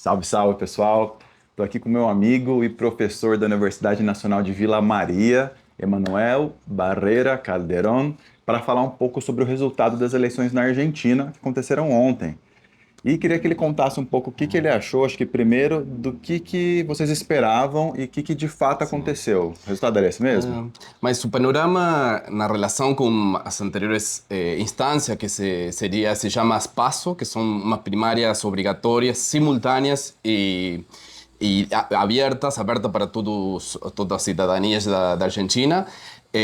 Salve, salve, pessoal. Estou aqui com meu amigo e professor da Universidade Nacional de Vila Maria, Emanuel Barreira Calderón, para falar um pouco sobre o resultado das eleições na Argentina que aconteceram ontem. E queria que ele contasse um pouco o que que ele achou, acho que primeiro, do que vocês esperavam e o que de fato Sim. aconteceu. O resultado era esse mesmo? Mas o panorama na relação com as anteriores instâncias, que se chama as PASO, que são umas primárias obrigatórias, simultâneas e abertas para todas as cidadanias da Argentina.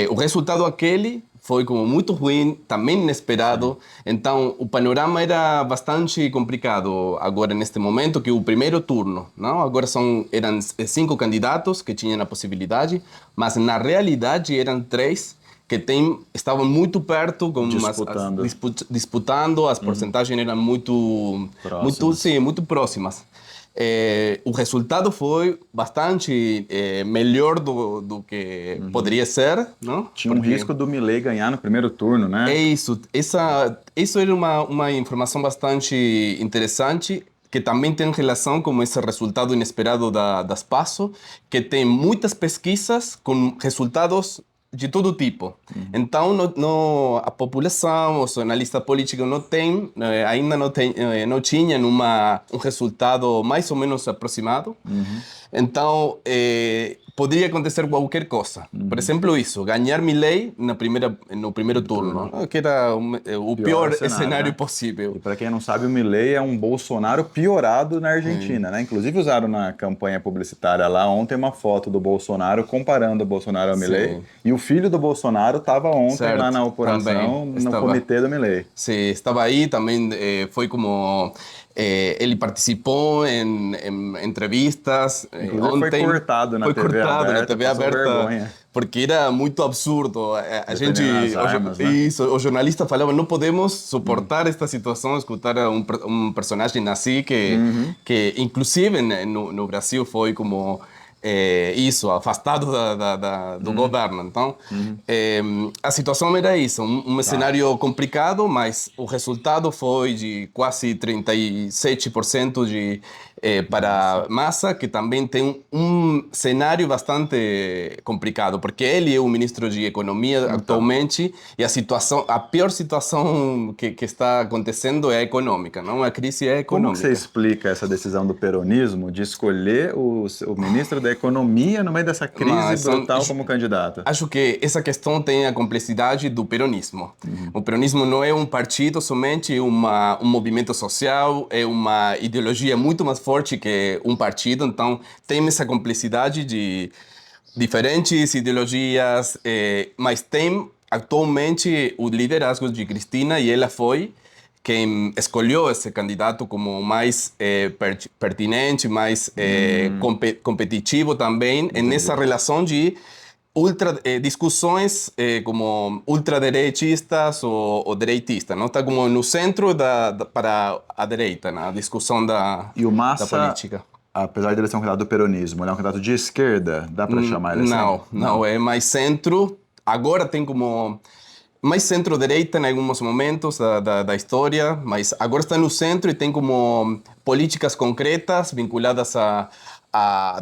O resultado aquele foi como muito ruim, também Sim. inesperado. Então, o panorama era bastante complicado agora neste momento, que o primeiro turno, não? Agora eram 5 candidatos que tinham a possibilidade, mas na realidade eram 3 que estavam muito perto, Disputando. disputando, as Uhum. porcentagens eram Próximas. sim, muito próximas. O resultado foi bastante melhor do que Uhum. poderia ser, não? Tinha um Porque risco do Milei ganhar no primeiro turno, é né? isso. Isso era uma informação bastante interessante, que também tem relação com esse resultado inesperado das PASO, que tem muitas pesquisas com resultados de todo tipo. Uhum. Então, a população, os analistas políticos ainda não tinham um resultado mais ou menos aproximado. Uhum. Então, poderia acontecer qualquer coisa. Por Uhum. exemplo, isso, ganhar Milei no primeiro No turno, turno. que era o Pior pior cenário, cenário né? possível. E para quem não sabe, o Milei é um Bolsonaro piorado na É, Argentina, né? Inclusive usaram na campanha publicitária lá ontem uma foto do Bolsonaro comparando o Bolsonaro ao Milei. sim, E o filho do Bolsonaro estava ontem lá certo, na também apuração no estava. comitê do Milei. Sí, estaba ahí también, fue como él participó en entrevistas Inclusive foi ontem, cortado na foi TV cortado na aberta, TV passou aberta vergonha, porque era muito absurdo. A gente, defendendo as armas, né? os jornalistas falavam, não podemos Uhum. suportar esta situação, escutar a um personagem assim Uhum. que inclusive no Brasil foi como isso, afastado do Uhum. governo. Então, Uhum. é, a situação era isso, um Tá. cenário complicado, mas o resultado foi de quase 37% Massa. para Massa, que também tem um cenário bastante complicado, porque ele é o ministro de Economia Então. atualmente e a pior situação que está acontecendo é a econômica, não? A crise é Como que você econômica. explica essa decisão do peronismo de escolher o ministro da Economia no meio dessa crise Mas brutal como candidato? acho que essa questão tem a complexidade do peronismo. Uhum. O peronismo não é um partido somente, é um movimento social, é uma ideologia muito mais forte que um partido, então tem essa complexidade de diferentes ideologias, mas tem atualmente o liderazgo de Cristina e ela foi quem escolheu esse candidato como mais pertinente, mais competitivo também, nessa Entendi. relação de discussões como ultraderechistas ou direitistas, não? Está como no centro para a direita, na discussão E o da Massa, política. apesar de ele ser um candidato do peronismo, ele é um candidato de esquerda? Dá para chamar ele assim? Não, não, Não. é mais centro. Agora tem como mais centro-direita em alguns momentos da história, mas agora está no centro e tem como políticas concretas vinculadas a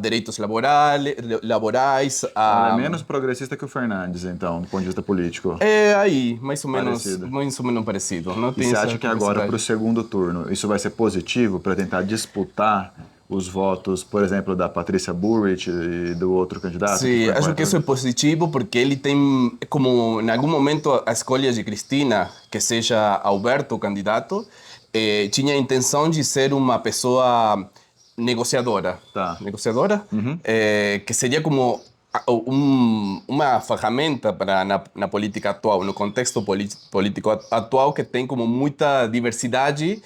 direitos laborais, Então ele é menos progressista que o Fernandes, então, do ponto de vista político. é aí, Parecido. mais ou menos parecido, não E tem você essa acha que agora, para o complexidade. segundo turno, isso vai ser positivo para tentar disputar os votos, por exemplo, da Patrícia Burrich e do outro candidato que Sim, foi acho que isso é apoiado? positivo porque ele tem, como em algum momento a escolha de Cristina, que seja Alberto o candidato, tinha a intenção de ser uma pessoa negociadora. Tá. Negociadora? Uhum. Que seria como uma ferramenta para na política atual, no contexto político atual, que tem como muita diversidade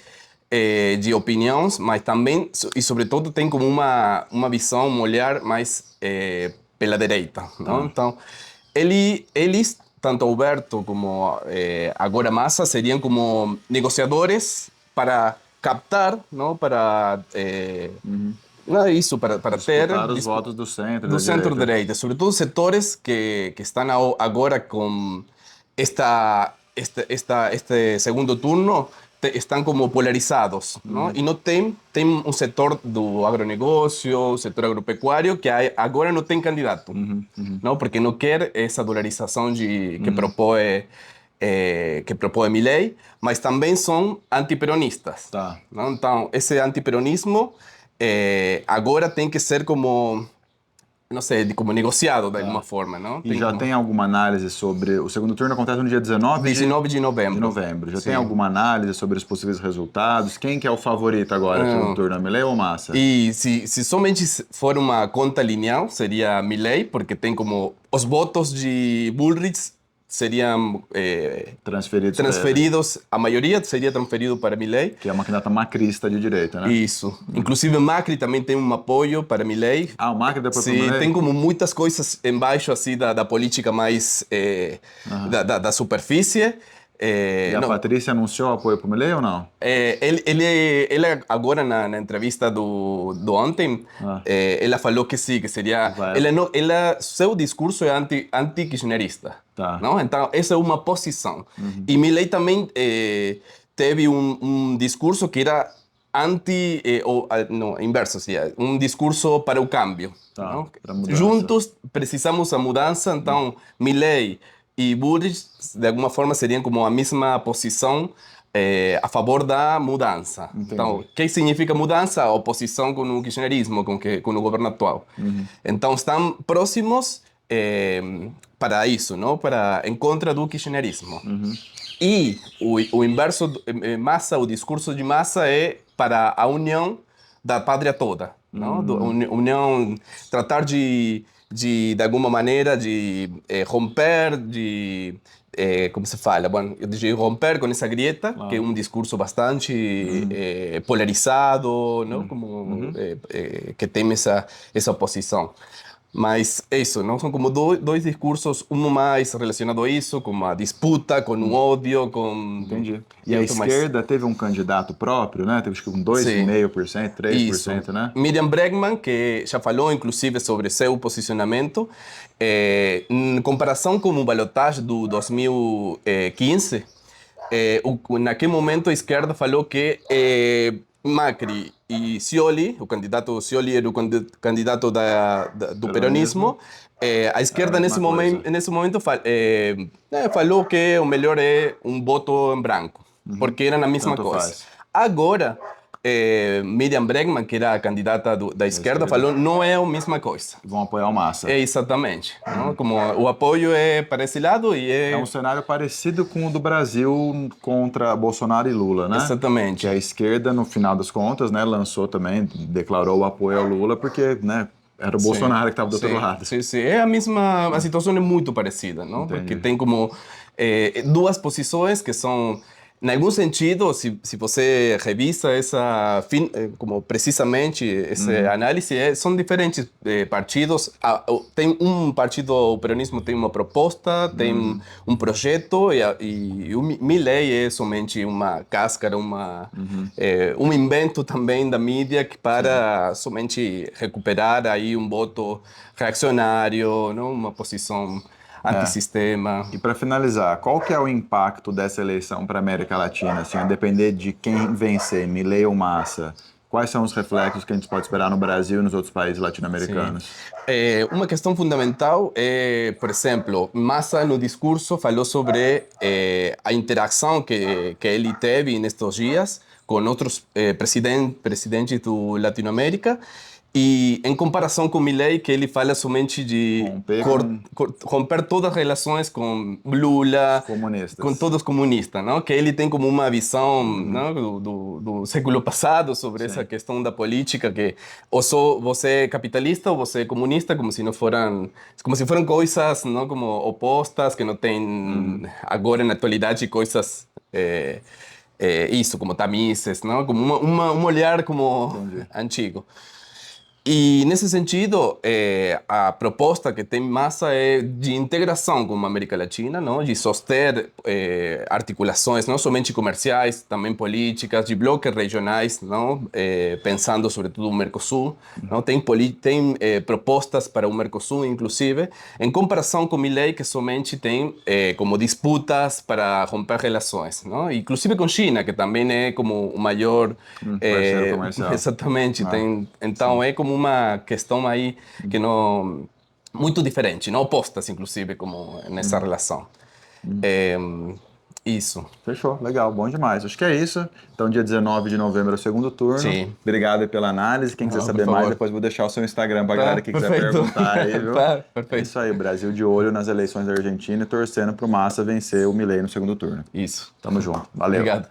de opiniões, mas também, e sobretudo, tem como uma visão, um olhar mais pela direita, não? Tá. Então, eles, tanto Alberto como agora Massa, seriam como negociadores para captar, não? Para Uhum. não é isso, para ter Disputar os votos do centro e do da direita. centro-direita, sobretudo setores que estão agora com este segundo turno, estão como polarizados, não? E não tem um setor do agronegócio, o setor agropecuário, que agora não tem candidato, não? Porque não quer essa polarização que propõe Milei, mas também são antiperonistas. Tá. Não? Então, esse antiperonismo agora tem que ser como, não sei, como negociado de alguma forma. Não? E já tem alguma análise sobre... O segundo turno acontece no dia 19 de novembro. de novembro. Já Sim. tem alguma análise sobre os possíveis resultados? Quem que é o favorito agora no segundo turno? Milei ou Massa? E se somente for uma conta lineal, seria Milei, porque tem como os votos de Bullrich seriam transferidos, a maioria seria transferido para Milei. Que é uma candidata macrista de direita, né? Isso. Inclusive Macri também tem um apoio para Milei. Ah, o Macri depois para Sim, Milei? tem como muitas coisas embaixo assim da política mais da superfície. E a Patrícia anunciou apoio para o Milei ou não? Ele agora na entrevista do ontem, ela falou que sim, que seria... Seu discurso é anti-kirchnerista. Tá. Não? Então, essa é uma posição. E Milei também teve um discurso que era inverso, assim, um discurso para o câmbio. Tá, Não? para a mudança. Juntos precisamos a mudança, então Milei e Bullrich, de alguma forma, seriam como a mesma posição a favor da mudança. Entendi. Então, o que significa mudança? A oposição com o kirchnerismo, com o governo atual. Então, estão próximos para isso, não? Para em contra do kirchnerismo. E o inverso, Massa, o discurso de Massa é para a união da pátria toda, não? União, tratar de alguma maneira, de romper, como se fala? Bueno, de romper com essa grieta, que é um discurso bastante polarizado, não? Como, que tem essa oposição. Mas isso, não? São como dois discursos, um mais relacionado a isso, com a disputa, com o ódio, com... Entendi. E a esquerda teve um candidato próprio, né? Teve acho que um 2,5%, 3%, isso. né? Miriam Bregman, que já falou inclusive sobre seu posicionamento, em comparação com o balotage do 2015, naquele momento a esquerda falou que Macri e Scioli, o candidato Scioli era o candidato do peronismo, a esquerda nesse momento falou que o melhor é um voto em branco, porque era a mesma Tanto coisa. faz. Agora, Miriam Bregman, que era a candidata da esquerda, falou não é a mesma coisa. Vão apoiar o Massa. Exatamente. Não? Como o apoio é para esse lado e É um cenário parecido com o do Brasil contra Bolsonaro e Lula, né? Exatamente. Que a esquerda, no final das contas, né, lançou também, declarou o apoio ao Lula, porque, né, era o Bolsonaro que estava do outro lado. Sim, sim. É a mesma, a situação é muito parecida, não? Entendi. Porque tem como duas posições que são, em algum sentido, se você revisa como precisamente essa análise, são diferentes partidos. Tem um partido, o peronismo tem uma proposta, tem um projeto e o Milei é somente uma cáscara, um invento também da mídia para somente recuperar aí um voto reacionário, não? Uma posição antissistema. E para finalizar, qual que é o impacto dessa eleição para a América Latina? Assim, a depender de quem vencer, Milei ou Massa, quais são os reflexos que a gente pode esperar no Brasil e nos outros países latino-americanos? Uma questão fundamental é, por exemplo, Massa no discurso falou sobre a interação que ele teve nestes dias com outros presidentes do Latinoamérica. E em comparação com Milei, que ele fala somente de romper todas as relações com Lula, comunistas. com todos os comunistas, não? Que ele tem como uma visão não? do século passado sobre essa questão da política, que ou só você é capitalista ou você é comunista, como se foram coisas não? Como opostas, que não tem agora na atualidade coisas isso, como tamizes, não? Como um olhar como antigo. E, nesse sentido, a proposta que tem Massa é de integração com a América Latina, não? De soster articulações, não somente comerciais, também políticas, de bloques regionais, não? Pensando sobretudo no Mercosul. Não? Tem propostas para o Mercosul, inclusive, em comparação com Milei, que somente tem como disputas para romper relações. Não? Inclusive com China, que também é como o maior... Parceiro comercial. Exatamente. Então, sim. é como uma questão aí que não muito diferente, não opostas, inclusive, como nessa relação. É, isso. Fechou, legal, bom demais. Acho que é isso. Então, dia 19 de novembro é o segundo turno. Sim. Obrigado aí pela análise. Quem quiser Não, por saber mais, favor. depois vou deixar o seu Instagram pra Tá, galera que quiser perfeito. perguntar aí, viu? Tá, É perfeito. isso aí, Brasil de olho nas eleições da Argentina e torcendo pro Massa vencer o Milei no segundo turno. Isso. Tamo junto. Valeu. Obrigado.